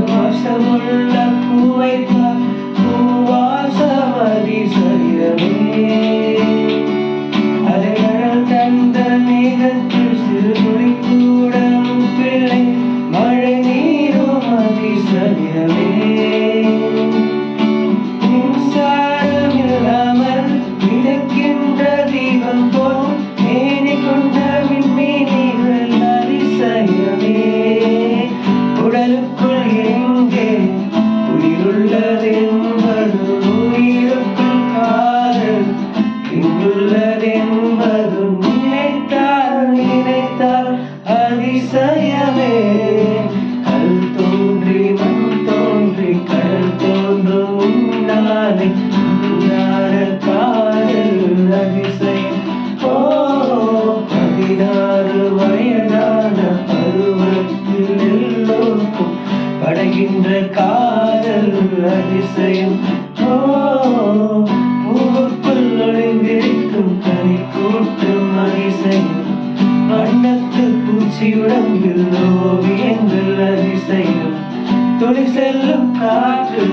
வாசமுள்ள பூவை பூவாசம் அதிசயமே அலைகள் தந்த மேகத்தில் சிறுதுளி கூட பிள்ளை மழை நீரும் அதிசயமே மின்சாரம் இல்லாமல் மிதக்கின்ற தீபம் போல் மேனி கொண்ட விண்மீனிகள் அதிசயமே உடலுக்குள் எங்கே உயிருள்ளதென்பது உயிருக்குள் காதல் இங்குள்ளதென்பது நினைத்தால் நினைத்தால் அதிசயமே கல் தோன்றி மண் தோன்றி கடல் தோன்றும் உன்னாலே உன்னார காதல் அதிசயம் 16 வயதான பருவத்தில் எல்லோருக்கும் படைகின்ற காதல் அதிசயம் பூவுக்குள் ஒளிந்திருக்கும் கனி கூட்டும் அதிசயம் வண்ணத்து பூச்சி உடம்பில் ஓவியங்கள் அதிசயம் துளி செல்லும் காற்று